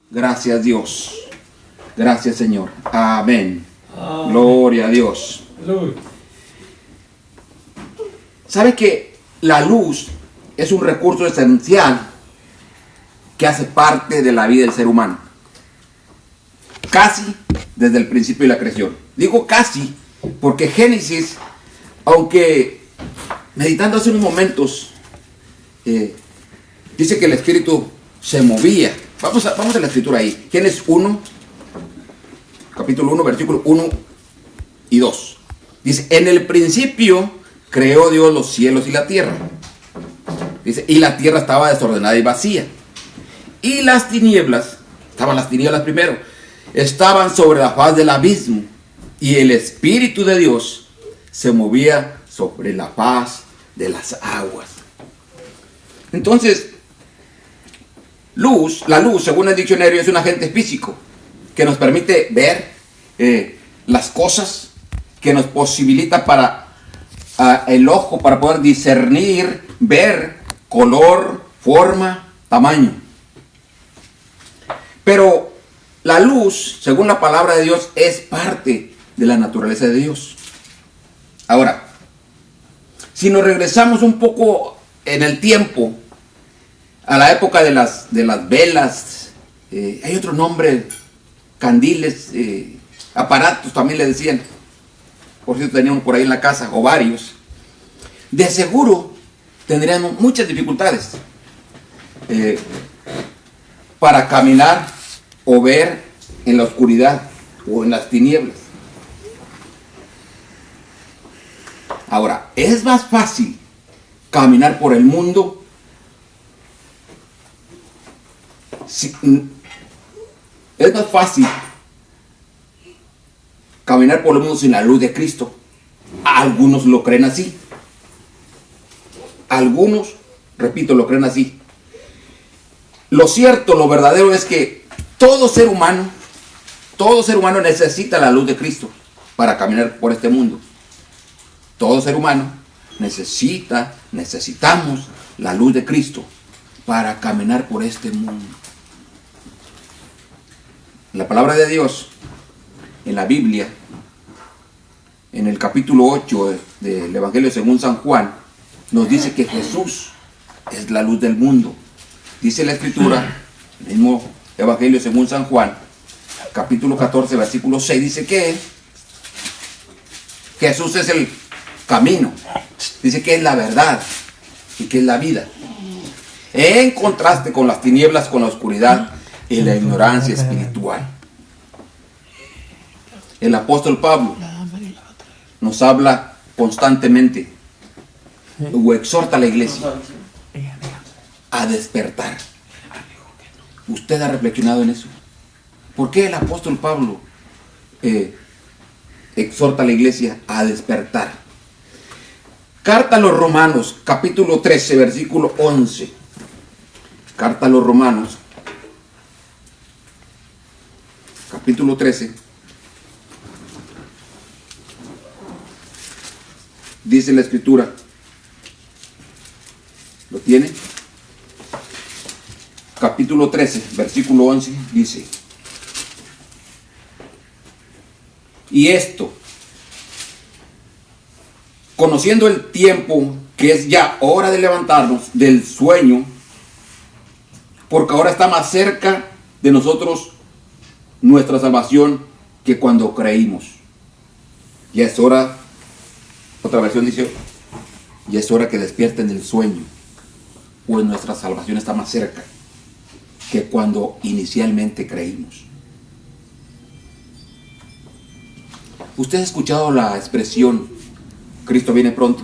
Gracias, Dios. Gracias, Señor. Amén. Amén. Gloria a Dios. Aleluya. ¿Sabe que la luz es un recurso esencial que hace parte de la vida del ser humano? Casi desde el principio de la creación. Digo casi porque Génesis, aunque meditando hace unos momentos, dice que el espíritu se movía. Vamos a la escritura ahí. Génesis 1, capítulo 1, versículo 1 y 2. Dice, en el principio creó Dios los cielos y la tierra. Dice, y la tierra estaba desordenada y vacía. Y las tinieblas, estaban las tinieblas primero, estaban sobre la faz del abismo. Y el Espíritu de Dios se movía sobre la faz de las aguas. Entonces, la luz, según el diccionario, es un agente físico que nos permite ver las cosas, que nos posibilita para el ojo, para poder discernir, ver color, forma, tamaño. Pero la luz, según la palabra de Dios, es parte de la naturaleza de Dios. Ahora, si nos regresamos un poco en el tiempo, a la época de las velas, hay otro nombre, candiles, aparatos también le decían. Por cierto, tenía uno por ahí en la casa, o varios. De seguro tendríamos muchas dificultades para caminar o ver en la oscuridad o en las tinieblas. Ahora, es más fácil caminar por el mundo es más fácil caminar por el mundo sin la luz de Cristo. Algunos lo creen así. Algunos, repito, lo creen así. Lo cierto, lo verdadero es que todo ser humano necesita la luz de Cristo para caminar por este mundo. Todo ser humano necesitamos la luz de Cristo para caminar por este mundo. La palabra de Dios en la Biblia, en el capítulo 8 del Evangelio según San Juan, nos dice que Jesús es la luz del mundo. Dice la Escritura, el mismo Evangelio según San Juan, capítulo 14, versículo 6, dice que Jesús es el camino, dice que es la verdad y que es la vida. En contraste con las tinieblas, con la oscuridad y la ignorancia espiritual. El apóstol Pablo nos habla constantemente o exhorta a la iglesia a despertar. ¿Usted ha reflexionado en eso? ¿Por qué el apóstol Pablo exhorta a la iglesia a despertar? Carta a los Romanos, capítulo 13, versículo 11. Carta a los Romanos, capítulo 13. Dice la Escritura. ¿Lo tiene? Capítulo 13, versículo 11, dice: y esto, conociendo el tiempo, que es ya hora de levantarnos del sueño, porque ahora está más cerca de nosotros nuestra salvación que cuando creímos. Ya es hora, otra versión dice, ya es hora que despierten del sueño, pues nuestra salvación está más cerca que cuando inicialmente creímos. ¿Usted ha escuchado la expresión Cristo viene pronto?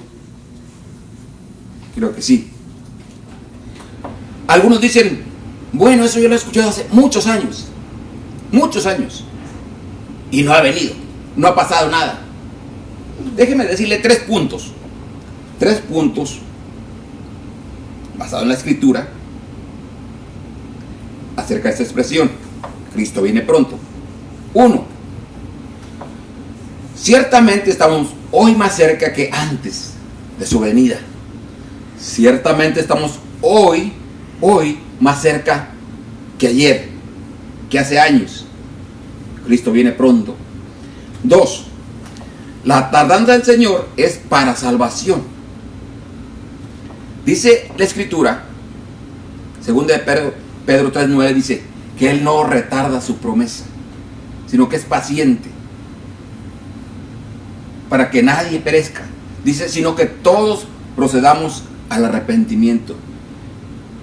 Creo que sí. Algunos dicen, bueno, eso yo lo he escuchado hace muchos años, y no ha venido, no ha pasado nada. Déjeme decirle tres puntos basados en la Escritura acerca de esta expresión, Cristo viene pronto. 1. Ciertamente estamos hoy más cerca que antes de su venida. Ciertamente estamos hoy más cerca que ayer. que hace años. Cristo viene pronto. 2. La tardanza del Señor es para salvación. Dice la Escritura, segunda de Pedro 3:9, dice que Él no retarda su promesa, sino que es paciente, para que nadie perezca. Dice, sino que todos procedamos al arrepentimiento.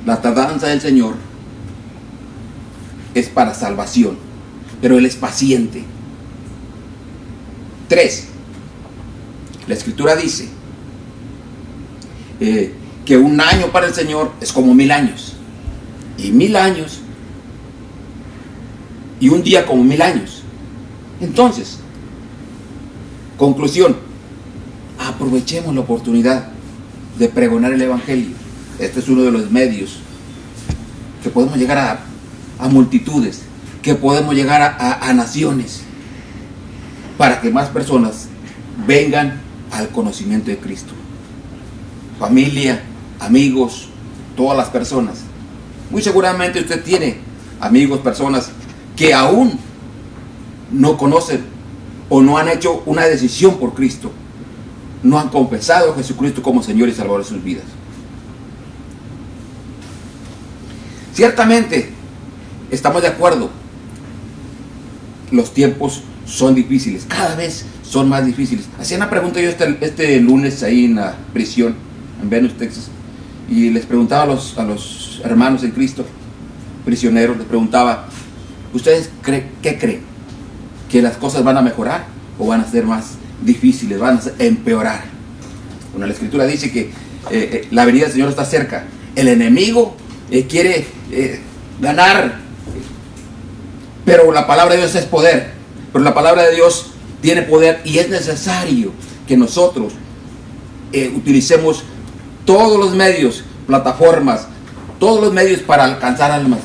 La tardanza del Señor es para salvación, pero Él es paciente. 3. La Escritura dice que un año para el Señor es como 1000 años, y 1000 años y un día como 1000 años. Entonces, conclusión, aprovechemos la oportunidad de pregonar el Evangelio. Este es uno de los medios que podemos llegar a multitudes, que podemos llegar a naciones, para que más personas vengan al conocimiento de Cristo. Familia, amigos, todas las personas. Muy seguramente usted tiene amigos, personas que aún no conocen o no han hecho una decisión por Cristo, no han confesado a Jesucristo como Señor y Salvador de sus vidas. Ciertamente, estamos de acuerdo, los tiempos son difíciles, cada vez son más difíciles. Hacía una pregunta yo este lunes ahí en la prisión, en Venice, Texas, y les preguntaba a los hermanos en Cristo, prisioneros, les preguntaba, ¿ustedes qué creen? ¿Que las cosas van a mejorar o van a ser más difíciles, van a empeorar? Bueno, la Escritura dice que la venida del Señor está cerca. El enemigo quiere ganar, pero la palabra de Dios es poder. Pero la palabra de Dios tiene poder, y es necesario que nosotros utilicemos todos los medios, plataformas, todos los medios para alcanzar almas,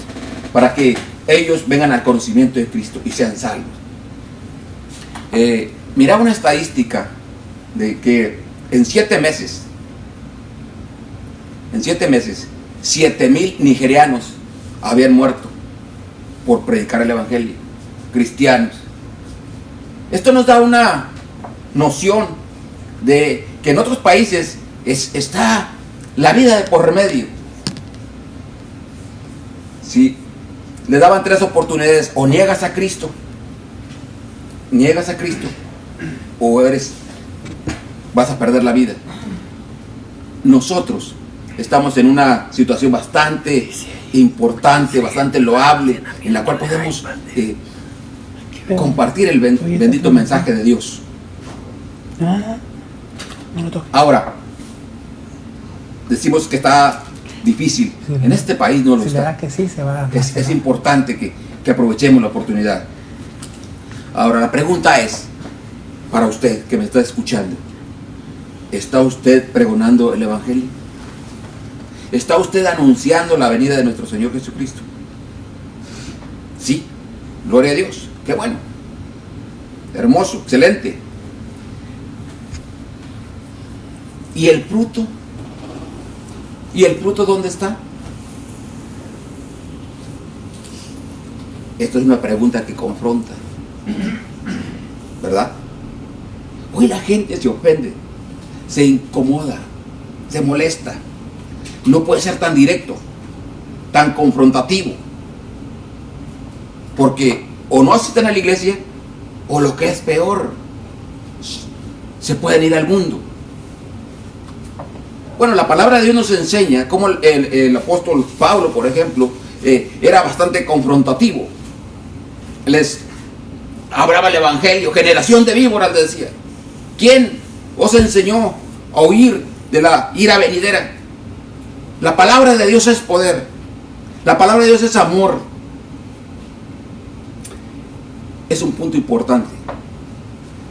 para que ellos vengan al conocimiento de Cristo y sean salvos. Miraba una estadística de que en 7 meses, 7,000 nigerianos habían muerto por predicar el Evangelio, cristianos. Esto nos da una noción de que en otros países está la vida de por medio. Si le daban 3 oportunidades: o niegas a Cristo, o vas a perder la vida. Nosotros estamos en una situación bastante importante, bastante loable, en la cual podemos compartir el bendito mensaje de Dios. Ahora, decimos que está difícil. En este país no lo está. Es importante que aprovechemos la oportunidad. Ahora, la pregunta es, para usted que me está escuchando, ¿está usted pregonando el Evangelio? ¿Está usted anunciando la venida de nuestro Señor Jesucristo? Sí, gloria a Dios, qué bueno, hermoso, excelente. ¿Y el fruto? ¿Y el fruto dónde está? Esto es una pregunta que confronta, ¿verdad? Hoy la gente se ofende, se incomoda, se molesta. No puede ser tan directo, tan confrontativo, porque o no asisten a la iglesia, o lo que es peor, se pueden ir al mundo. Bueno, la palabra de Dios nos enseña cómo el apóstol Pablo, por ejemplo, era bastante confrontativo. Les hablaba el Evangelio. Generación de víboras, decía: ¿quién os enseñó a huir de la ira venidera? La palabra de Dios es poder. La palabra de Dios es amor. Es un punto importante.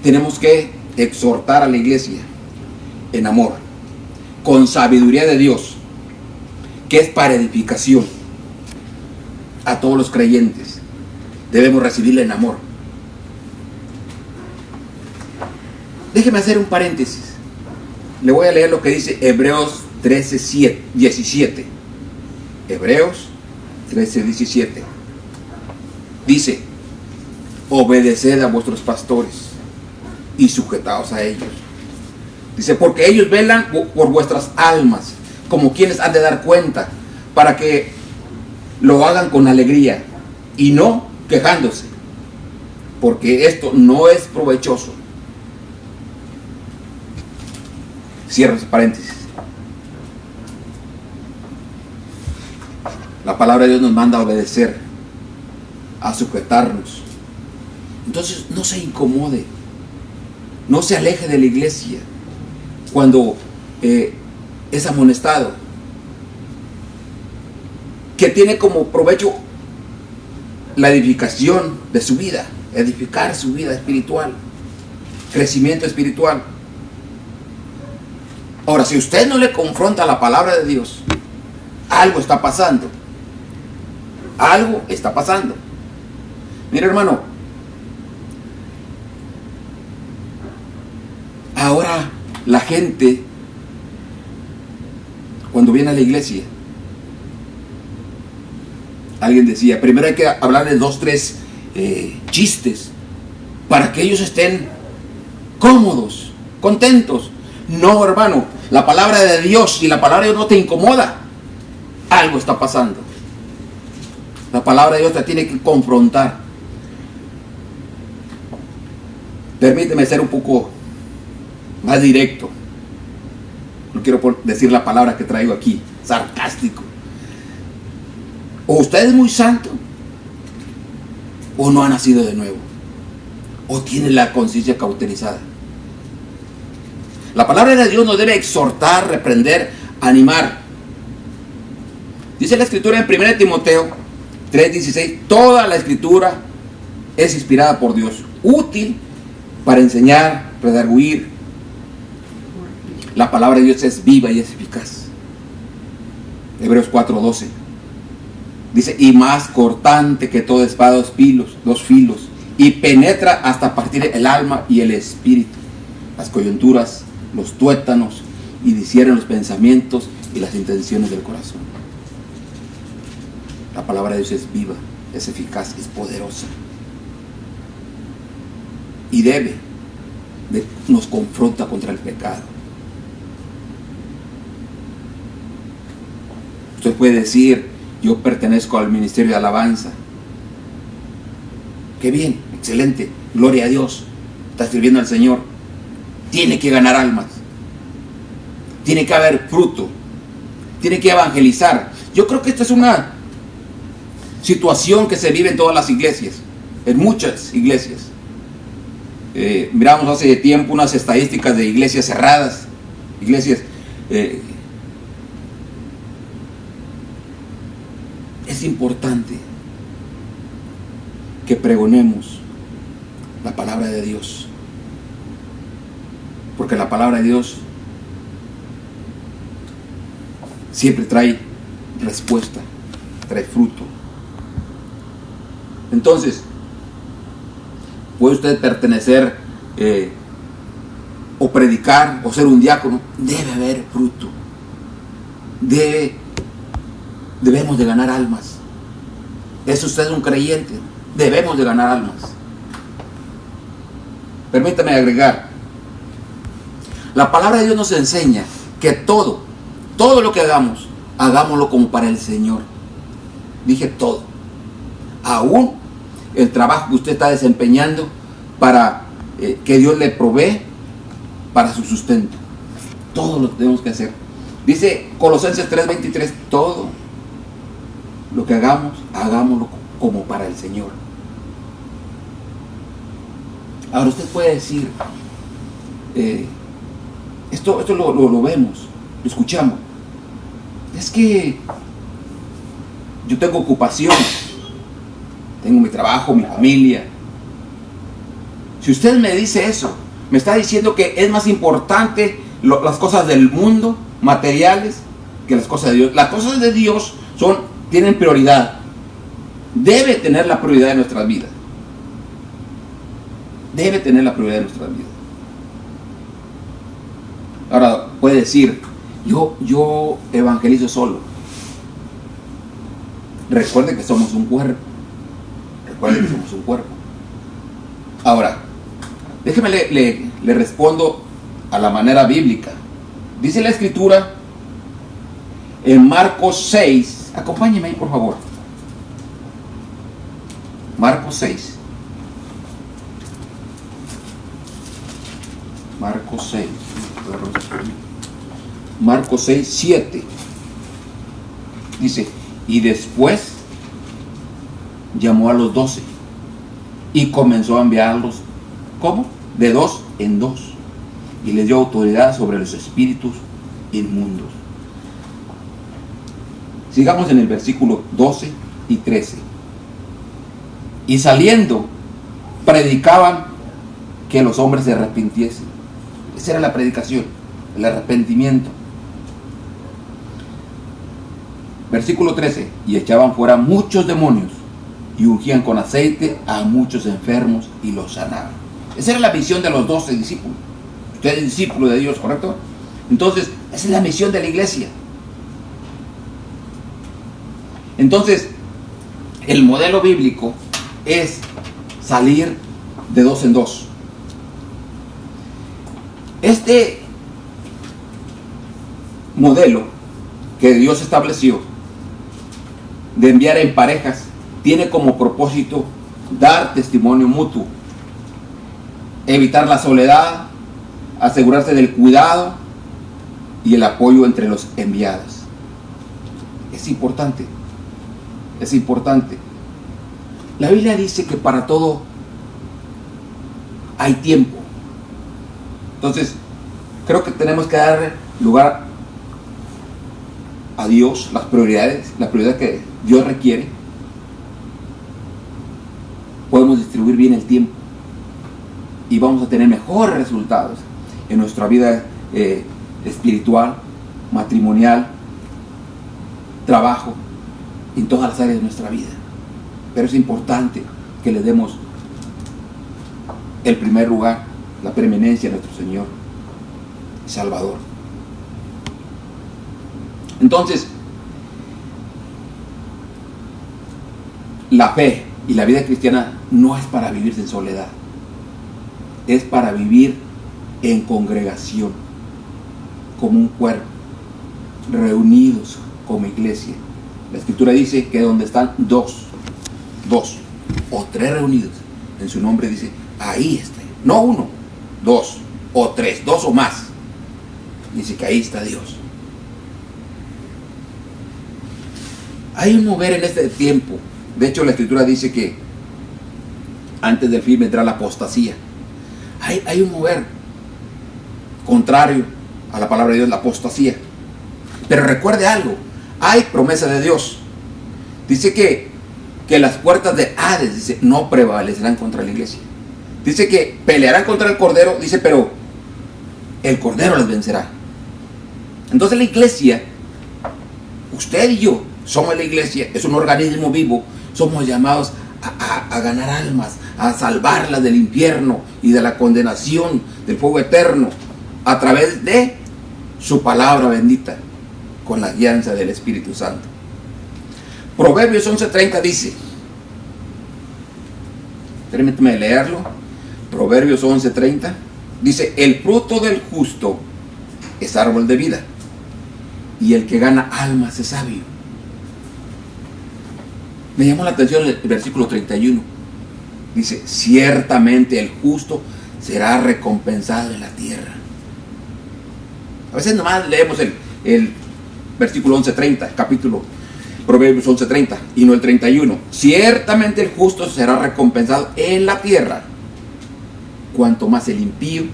Tenemos que exhortar a la iglesia en amor, con sabiduría de Dios, que es para edificación. A todos los creyentes debemos recibirla en amor. Déjeme hacer un paréntesis. Le voy a leer lo que dice Hebreos 13:17. Hebreos 13:17. Dice, obedeced a vuestros pastores y sujetaos a ellos. Dice, porque ellos velan por vuestras almas, como quienes han de dar cuenta, para que lo hagan con alegría y no quejándose, porque esto no es provechoso. Cierro ese paréntesis. La palabra de Dios nos manda a obedecer, a sujetarnos. Entonces no se incomode, no se aleje de la iglesia cuando es amonestado, que tiene como provecho la edificación de su vida, edificar su vida espiritual, crecimiento espiritual. Ahora, si usted no le confronta la palabra de Dios, algo está pasando. Algo está pasando. Mira, hermano, ahora la gente, cuando viene a la iglesia, alguien decía, primero hay que hablar de 2, 3 chistes para que ellos estén cómodos, contentos. No, hermano, la palabra de Dios y la palabra de Dios no te incomoda. Algo está pasando. La palabra de Dios te tiene que confrontar. Permíteme ser un poco más directo. No quiero decir la palabra que traigo aquí, sarcástico. O usted es muy santo, o no ha nacido de nuevo, o tiene la conciencia cauterizada. La palabra de Dios nos debe exhortar, reprender, animar. Dice la escritura en 1 Timoteo 3:16, toda la escritura es inspirada por Dios, útil para enseñar, redarguir. La palabra de Dios es viva y es eficaz. Hebreos 4:12 dice, y más cortante que toda espada, 2 filos, y penetra hasta partir el alma y el espíritu, las coyunturas, los tuétanos, y discierne los pensamientos y las intenciones del corazón. La palabra de Dios es viva, es eficaz, es poderosa. Y nos confronta contra el pecado. Usted puede decir, yo pertenezco al ministerio de alabanza. Qué bien, excelente, gloria a Dios. Está sirviendo al Señor. Tiene que ganar almas. Tiene que haber fruto. Tiene que evangelizar. Yo creo que esta es una situación que se vive en todas las iglesias, en muchas iglesias. Miramos hace tiempo unas estadísticas de iglesias cerradas, iglesias. Es importante que pregonemos la palabra de Dios, porque la palabra de Dios siempre trae respuesta, trae fruto. Entonces, puede usted pertenecer o predicar o ser un diácono, debe haber fruto. Debemos de ganar almas. ¿Es usted un creyente? Debemos de ganar almas. Permítame agregar, la palabra de Dios nos enseña que todo lo que hagamos, hagámoslo como para el Señor. Dije todo. Aún el trabajo que usted está desempeñando para que Dios le provee para su sustento. Todo lo tenemos que hacer. Dice Colosenses 3:23, todo lo que hagamos, hagámoslo como para el Señor. Ahora usted puede decir, esto lo vemos, lo escuchamos. Es que yo tengo ocupación, tengo mi trabajo, mi familia. Si usted me dice eso, me está diciendo que es más importante las cosas del mundo, materiales, que las cosas de Dios. Las cosas de Dios tienen prioridad. Debe tener la prioridad de nuestras vidas. Debe tener la prioridad de nuestras vidas. Ahora puede decir, yo evangelizo solo. Recuerde que somos un cuerpo. Recuerden que somos un cuerpo. Ahora, déjeme le respondo a la manera bíblica. Dice la Escritura en Marcos 6, acompáñeme ahí por favor. Marcos 6. Marcos 6. Marcos 6, 7. Dice, y después llamó a los 12 y comenzó a enviarlos, ¿cómo? De 2 en 2. Y les dio autoridad sobre los espíritus inmundos. Sigamos en el versículo 12 y 13. Y saliendo, predicaban que los hombres se arrepintiesen. Esa era la predicación, el arrepentimiento. Versículo 13. Y echaban fuera muchos demonios y ungían con aceite a muchos enfermos y los sanaban. Esa era la misión de los 12 discípulos. Usted es discípulo de Dios, ¿correcto? Entonces, esa es la misión de la iglesia. Entonces, el modelo bíblico es salir de 2 en 2. Este modelo que Dios estableció de enviar en parejas tiene como propósito dar testimonio mutuo, evitar la soledad, asegurarse del cuidado y el apoyo entre los enviados. Es importante, es importante. La Biblia dice que para todo hay tiempo. Entonces, creo que tenemos que dar lugar a Dios, las prioridades que Dios requiere. Podemos distribuir bien el tiempo y vamos a tener mejores resultados en nuestra vida espiritual, matrimonial, trabajo, en todas las áreas de nuestra vida. Pero es importante que le demos el primer lugar, la preeminencia a nuestro Señor y Salvador. Entonces, la fe y la vida cristiana no es para vivir en soledad, es para vivir en congregación, como un cuerpo, reunidos como iglesia. La Escritura dice que donde están dos o tres reunidos en su nombre, dice, ahí está. No uno, 2 o 3, 2 o más. Dice que ahí está Dios. Hay un mover en este tiempo. De hecho, la Escritura dice que antes del fin vendrá la apostasía. Hay un mover contrario a la palabra de Dios, la apostasía. Pero recuerde algo, hay promesa de Dios. Dice que las puertas de Hades, dice, no prevalecerán contra la iglesia. Dice que pelearán contra el Cordero, dice, pero el Cordero les vencerá. Entonces la iglesia, usted y yo, somos la iglesia, es un organismo vivo, somos llamados a ganar almas, a salvarlas del infierno y de la condenación, del fuego eterno, a través de su palabra bendita, con la guianza del Espíritu Santo. Proverbios 11:30 dice, permíteme leerlo, Proverbios 11:30, dice, el fruto del justo es árbol de vida, y el que gana almas es sabio. Me llamó la atención el versículo 31. Dice, ciertamente el justo será recompensado en la tierra. A veces nomás leemos el versículo 11:30, capítulo Proverbios 11:30, y no el 31. Ciertamente el justo será recompensado en la tierra, cuanto más el impío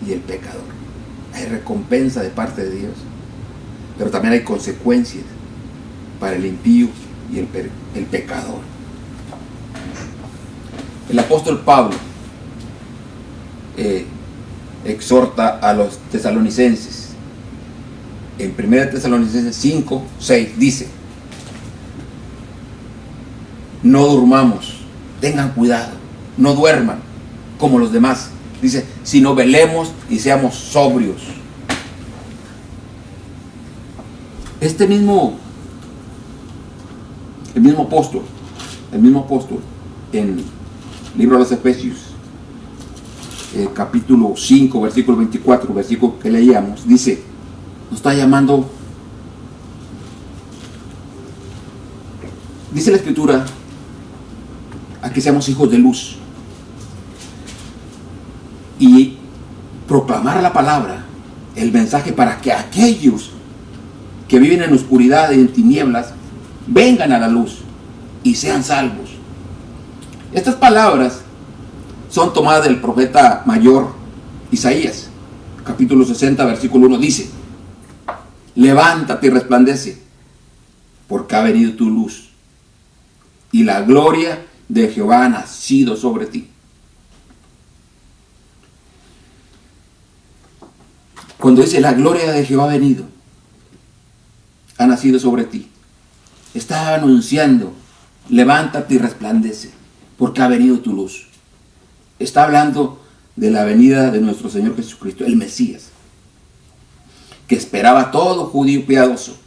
y el pecador. Hay recompensa de parte de Dios, pero también hay consecuencias para el impío y el pecador. El apóstol Pablo exhorta a los tesalonicenses. En 1 Tesalonicenses 5:6 dice, no durmamos, tengan cuidado, no duerman como los demás. Dice, sino velemos y seamos sobrios. El mismo apóstol el mismo apóstol, en el libro de los Efesios, capítulo 5, versículo 24, versículo que leíamos, dice, nos está llamando, dice la Escritura, a que seamos hijos de luz y proclamar la palabra, el mensaje, para que aquellos que viven en oscuridad y en tinieblas vengan a la luz y sean salvos. Estas palabras son tomadas del profeta mayor Isaías, capítulo 60, versículo 1, dice, levántate y resplandece, porque ha venido tu luz, y la gloria de Jehová ha nacido sobre ti. Cuando dice la gloria de Jehová ha venido, ha nacido sobre ti, está anunciando, levántate y resplandece, porque ha venido tu luz. Está hablando de la venida de nuestro Señor Jesucristo, el Mesías, que esperaba todo judío piadoso.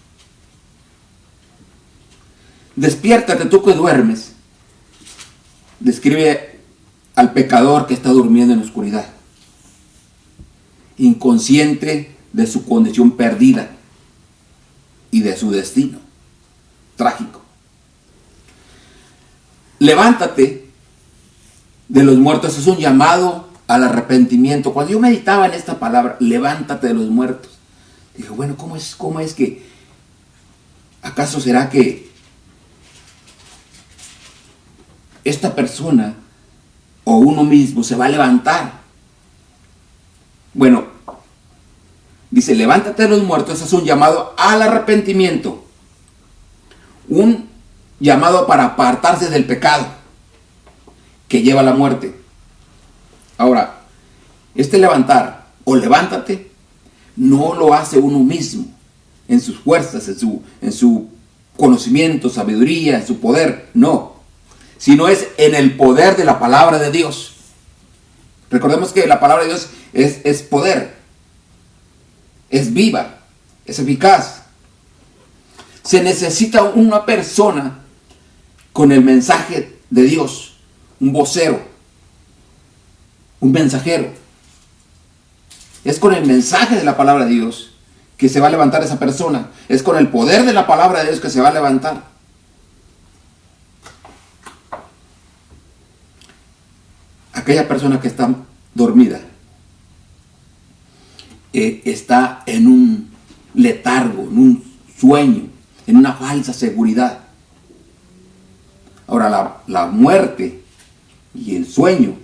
Despiértate tú que duermes. Describe al pecador que está durmiendo en la oscuridad, inconsciente de su condición perdida y de su destino trágico. Levántate de los muertos es un llamado al arrepentimiento. Cuando yo meditaba en esta palabra, levántate de los muertos, dije, bueno, ¿cómo es que, acaso será que esta persona o uno mismo se va a levantar? Bueno, dice, levántate de los muertos, es un llamado al arrepentimiento, un llamado para apartarse del pecado que lleva a la muerte. Ahora, este levantar o levántate no lo hace uno mismo en sus fuerzas, en su conocimiento, sabiduría, en su poder, no, sino es en el poder de la palabra de Dios. Recordemos que la palabra de Dios es poder, es viva, es eficaz. Se necesita una persona con el mensaje de Dios, un vocero, un mensajero. Es con el mensaje de la palabra de Dios que se va a levantar esa persona. Es con el poder de la palabra de Dios que se va a levantar. Aquella persona que está dormida está en un letargo, en un sueño, en una falsa seguridad. Ahora, la muerte y el sueño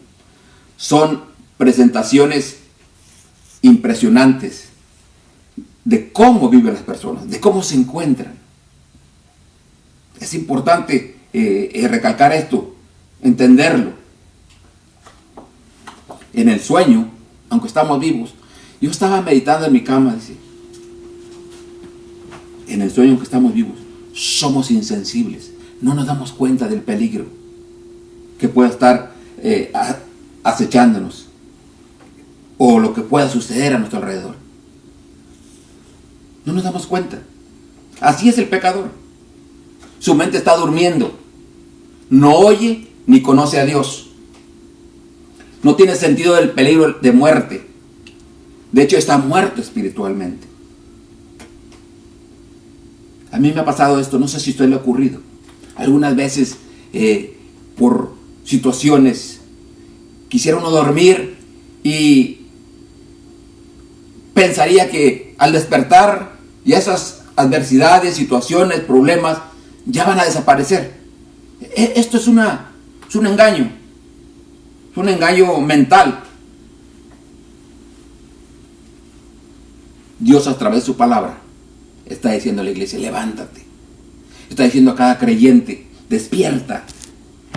son presentaciones impresionantes de cómo viven las personas, de cómo se encuentran. Es importante recalcar esto, entenderlo. En el sueño, aunque estamos vivos, yo estaba meditando en mi cama, dice, en el sueño, aunque estamos vivos, somos insensibles, no nos damos cuenta del peligro que pueda estar acechándonos o lo que pueda suceder a nuestro alrededor. No nos damos cuenta. Así es el pecador. Su mente está durmiendo, no oye ni conoce a Dios, no tiene sentido del peligro de muerte. De hecho, está muerto espiritualmente. A mí me ha pasado esto, no sé si a usted le ha ocurrido. Algunas veces, por situaciones, quisiera uno dormir y pensaría que al despertar ya esas adversidades, situaciones, problemas, ya van a desaparecer. Esto es un engaño. Es un engaño mental. Dios, a través de su palabra, está diciendo a la iglesia, levántate. Está diciendo a cada creyente, despierta.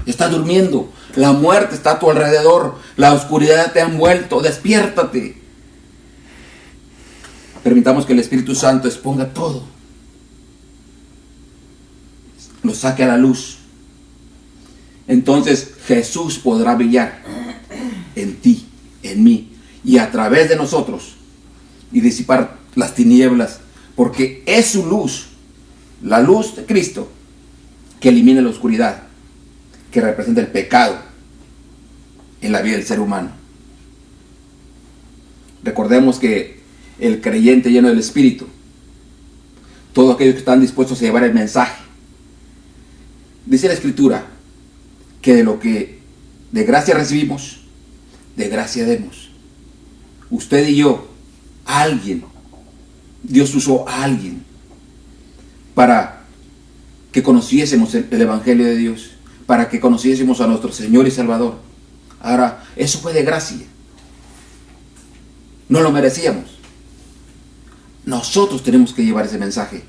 Estás durmiendo. La muerte está a tu alrededor. La oscuridad te ha envuelto. Despiértate. Permitamos que el Espíritu Santo exponga todo. Lo saque a la luz. Entonces Jesús podrá brillar en ti, en mí y a través de nosotros y disipar las tinieblas, porque es su luz, la luz de Cristo, que elimina la oscuridad que representa el pecado en la vida del ser humano. Recordemos que el creyente lleno del Espíritu, todos aquellos que están dispuestos a llevar el mensaje, dice la Escritura que de lo que de gracia recibimos, de gracia demos. Usted y yo, Dios usó a alguien para que conociésemos el Evangelio de Dios, para que conociésemos a nuestro Señor y Salvador. Ahora, eso fue de gracia. No lo merecíamos. Nosotros tenemos que llevar ese mensaje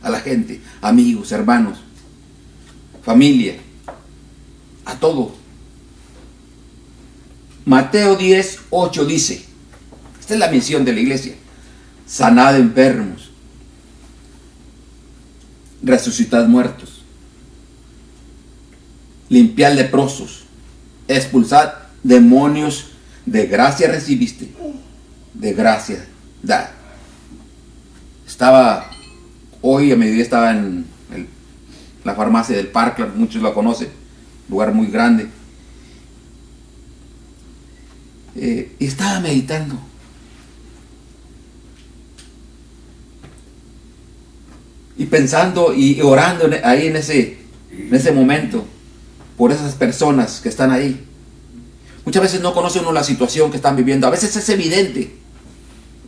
a la gente, amigos, hermanos, familia, a todo. Mateo 10:8 dice, esta es la misión de la iglesia: sanad enfermos, resucitad muertos, limpiad leprosos, expulsad demonios. De gracia recibiste, de gracia da. Hoy a mediodía estaba en la farmacia del Parkland, muchos la conocen, lugar muy grande, y estaba meditando. Y pensando y orando ahí en ese momento por esas personas que están ahí. Muchas veces no conoce uno la situación que están viviendo. A veces es evidente,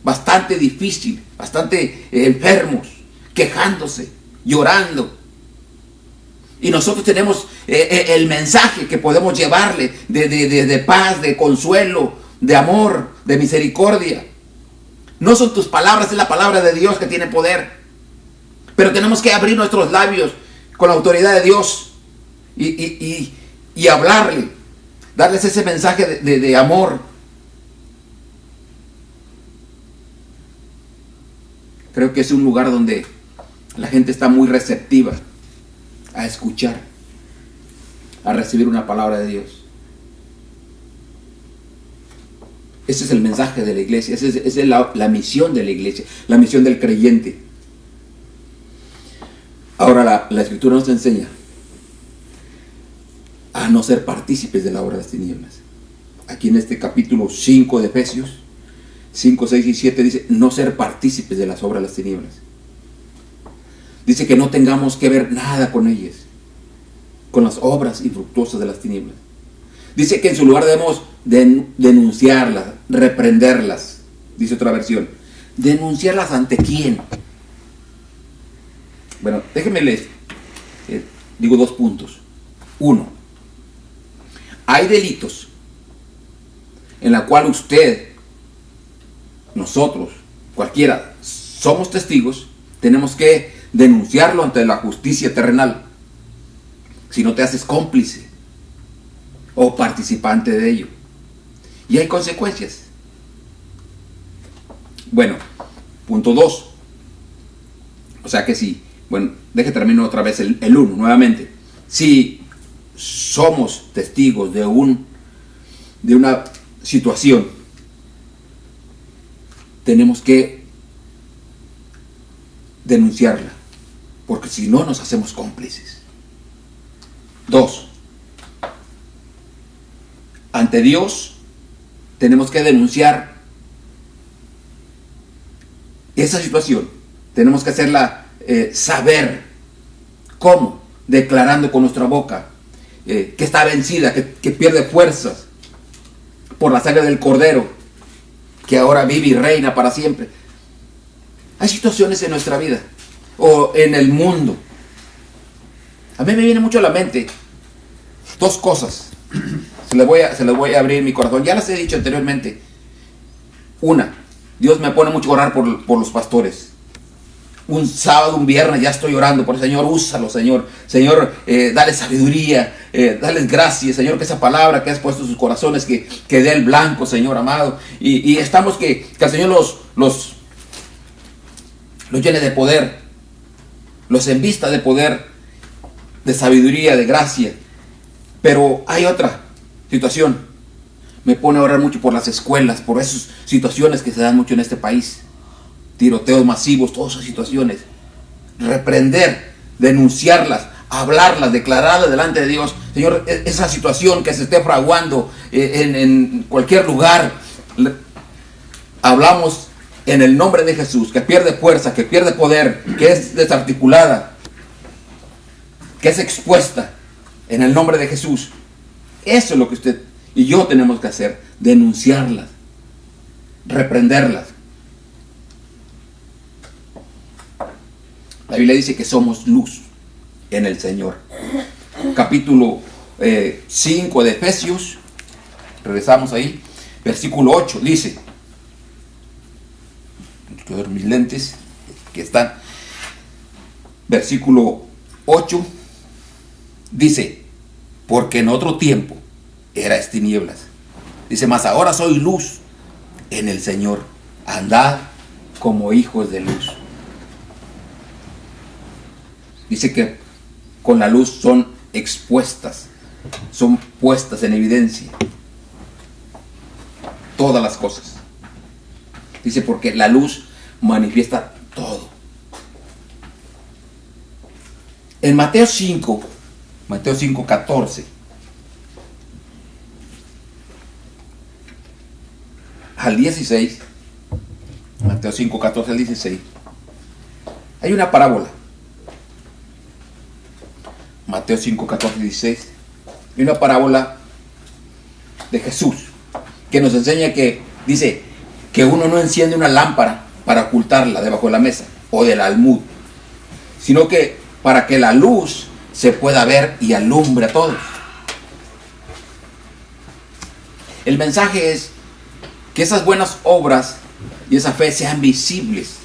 bastante difícil, bastante enfermos, quejándose, llorando. Y nosotros tenemos el mensaje que podemos llevarle de paz, de consuelo, de amor, de misericordia. No son tus palabras, es la palabra de Dios que tiene poder. Pero tenemos que abrir nuestros labios con la autoridad de Dios y hablarle, darles ese mensaje de amor. Creo que es un lugar donde la gente está muy receptiva a escuchar, a recibir una palabra de Dios. Ese es el mensaje de la iglesia, esa es la misión de la iglesia, la misión del creyente. Ahora la Escritura nos enseña a no ser partícipes de la obra de las tinieblas. Aquí en este capítulo 5 de Efesios, 5, 6 y 7 dice, no ser partícipes de las obras de las tinieblas. Dice que no tengamos que ver nada con ellas, con las obras infructuosas de las tinieblas. Dice que en su lugar debemos denunciarlas, reprenderlas. Dice otra versión, denunciarlas ¿ante quién? Bueno, déjenme leer, digo 2 puntos. 1, hay delitos en la cual usted, nosotros, cualquiera, somos testigos, tenemos que denunciarlo ante la justicia terrenal. Si no te haces cómplice o participante de ello. Y hay consecuencias. Bueno, punto 2. O sea que sí. Bueno, deje termino otra vez el 1 nuevamente. Si somos testigos de una situación, tenemos que denunciarla, porque si no nos hacemos cómplices. 2, ante Dios tenemos que denunciar esa situación. Tenemos que hacerla saber. ¿Cómo? Declarando con nuestra boca que está vencida, que pierde fuerzas por la sangre del Cordero, que ahora vive y reina para siempre. Hay situaciones en nuestra vida o en el mundo. A mí me viene mucho a la mente 2 cosas. Se les voy a abrir mi corazón. Ya las he dicho anteriormente. 1, Dios me pone mucho a orar por los pastores. Un sábado, un viernes, ya estoy orando por el Señor. Úsalo, Señor. Señor, dale sabiduría, dales gracias, Señor, que esa palabra que has puesto en sus corazones, que dé el blanco, Señor amado. Y estamos que el Señor los llene de poder, los envista de poder, de sabiduría, de gracia. Pero hay otra situación. Me pone a orar mucho por las escuelas, por esas situaciones que se dan mucho en este país. Tiroteos masivos, todas esas situaciones. Reprender, denunciarlas hablarlas, declararlas delante de Dios. Señor, esa situación que se esté fraguando en cualquier lugar, hablamos en el nombre de Jesús, que pierde fuerza, que pierde poder, que es desarticulada, que es expuesta en el nombre de Jesús. Eso es lo que usted y yo tenemos que hacer, denunciarlas, reprenderlas. La Biblia dice que somos luz en el Señor. Capítulo 5 de Efesios, regresamos ahí, versículo 8, dice, quiero ver mis lentes, que están, versículo 8, dice, porque en otro tiempo erais tinieblas, dice, mas ahora soy luz en el Señor, andad como hijos de luz. Dice que con la luz son expuestas, son puestas en evidencia todas las cosas. Dice, porque la luz manifiesta todo. En Mateo 5:14 al 16, Mateo 5:14 al 16, hay una parábola. Mateo 5:14 y 16, hay una parábola de Jesús que nos enseña que, dice, que uno no enciende una lámpara para ocultarla debajo de la mesa o del almud, sino que para que la luz se pueda ver y alumbre a todos. El mensaje es que esas buenas obras y esa fe sean visibles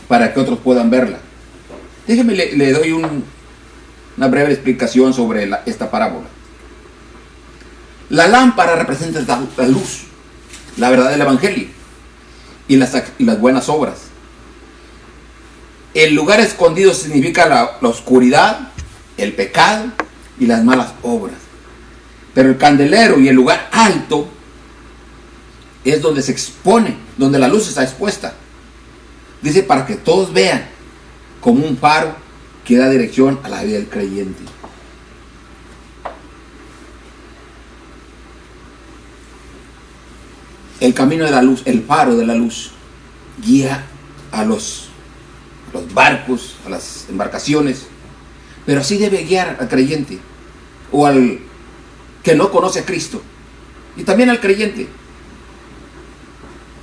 para que otros puedan verla. Déjeme, le doy una breve explicación sobre esta parábola. La lámpara representa la luz, la verdad del evangelio y las buenas obras. El lugar escondido significa la oscuridad, el pecado y las malas obras. Pero el candelero y el lugar alto es donde se expone, donde la luz está expuesta. Dice, para que todos vean, como un faro que da dirección a la vida del creyente. El camino de la luz, el faro de la luz, guía a los barcos, a las embarcaciones, pero así debe guiar al creyente o al que no conoce a Cristo, y también al creyente,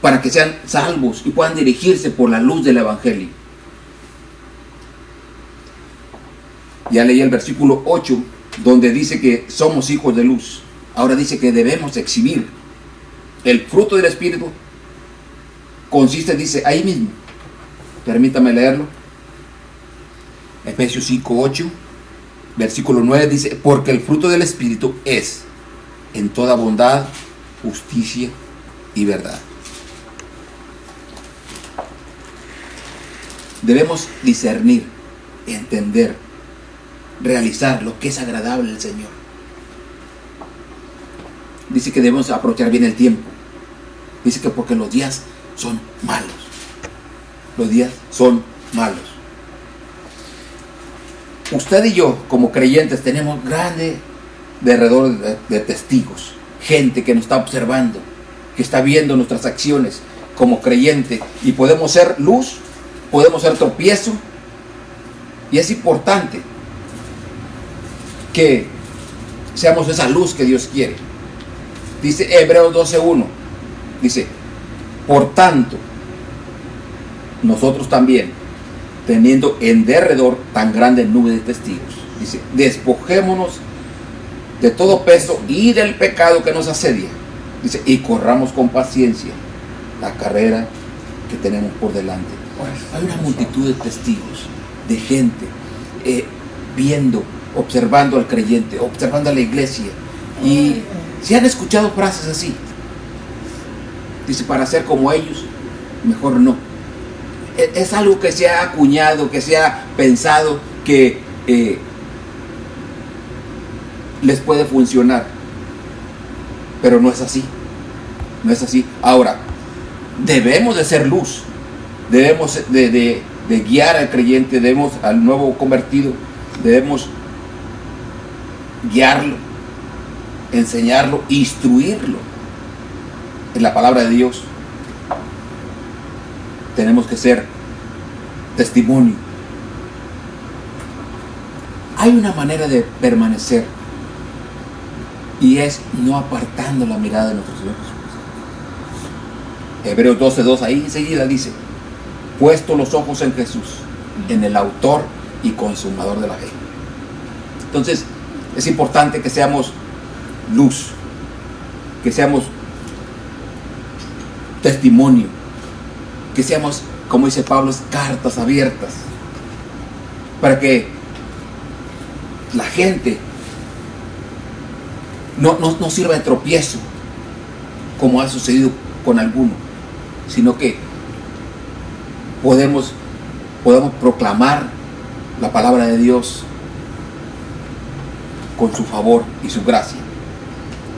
para que sean salvos y puedan dirigirse por la luz del evangelio. Ya leí el versículo 8, donde dice que somos hijos de luz. Ahora dice que debemos exhibir el fruto del Espíritu. Consiste, dice ahí mismo, permítame leerlo, Efesios 5:8, versículo 9, dice, porque el fruto del Espíritu es en toda bondad, justicia y verdad. Debemos discernir, entender, realizar lo que es agradable al Señor. Dice que debemos aprovechar bien el tiempo. Dice que porque los días son malos. Los días son malos. Usted y yo, como creyentes, tenemos grande derredor de testigos. Gente que nos está observando, que está viendo nuestras acciones como creyente. Y podemos ser luz, podemos ser tropiezo. Y es importante que seamos esa luz que Dios quiere. Dice Hebreos 12:1, dice, por tanto, nosotros también, teniendo en derredor tan grande nube de testigos, dice, despojémonos de todo peso y del pecado que nos asedia, dice, y corramos con paciencia la carrera que tenemos por delante. Hay una multitud de testigos, de gente viendo, observando al creyente, observando a la iglesia, y si han escuchado frases así, dice, para ser como ellos, mejor no. Es algo que se ha acuñado, que se ha pensado que les puede funcionar, pero no es así, no es así. Ahora, debemos de ser luz, debemos de guiar al creyente, debemos al nuevo convertido, debemos guiarlo, enseñarlo, instruirlo en la palabra de Dios. Tenemos que ser testimonio. Hay una manera de permanecer, y es no apartando la mirada de nuestro Señor Jesucristo. Hebreos 12:2 ahí enseguida dice: puesto los ojos en Jesús, en el autor y consumador de la fe. Entonces es importante que seamos luz, que seamos testimonio, que seamos, como dice Pablo, cartas abiertas, para que la gente no sirva de tropiezo, como ha sucedido con algunos, sino que podemos proclamar la palabra de Dios con su favor y su gracia.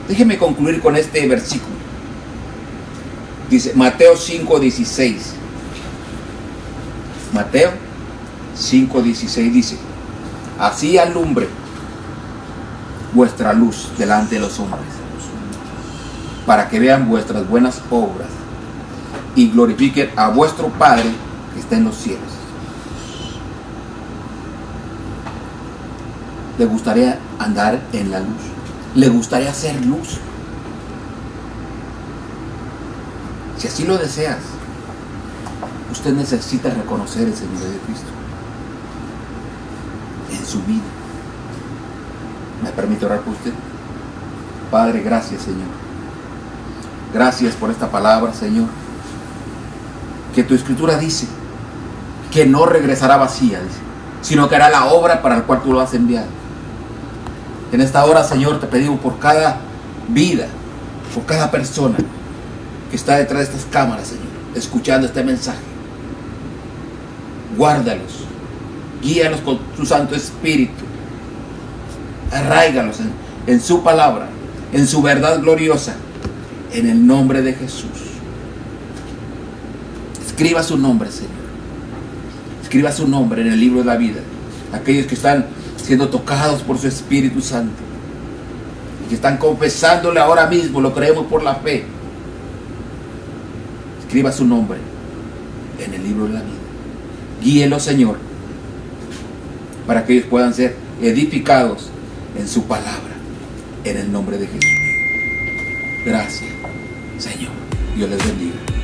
Déjeme concluir con este versículo. Dice Mateo 5:16. Mateo 5:16 dice: así alumbre vuestra luz delante de los hombres, para que vean vuestras buenas obras y glorifiquen a vuestro Padre que está en los cielos. ¿Le gustaría andar en la luz? ¿Le gustaría ser luz? Si así lo deseas, usted necesita reconocer el Señor de Cristo en su vida. ¿Me permite orar por usted? Padre, gracias, Señor. Gracias por esta palabra, Señor. Que tu Escritura dice que no regresará vacía, dice, sino que hará la obra para la cual tú lo has enviado. En esta hora, Señor, te pedimos por cada vida, por cada persona que está detrás de estas cámaras, Señor, escuchando este mensaje. Guárdalos, guíalos con tu Santo Espíritu, arráigalos en su palabra, en su verdad gloriosa, en el nombre de Jesús. Escriba su nombre, Señor. Escriba su nombre en el libro de la vida. Aquellos que están siendo tocados por su Espíritu Santo y que están confesándole ahora mismo, lo creemos por la fe. Escriba su nombre en el libro de la vida. Guíelo, Señor, para que ellos puedan ser edificados en su palabra, en el nombre de Jesús. Gracias, Señor. Dios les bendiga.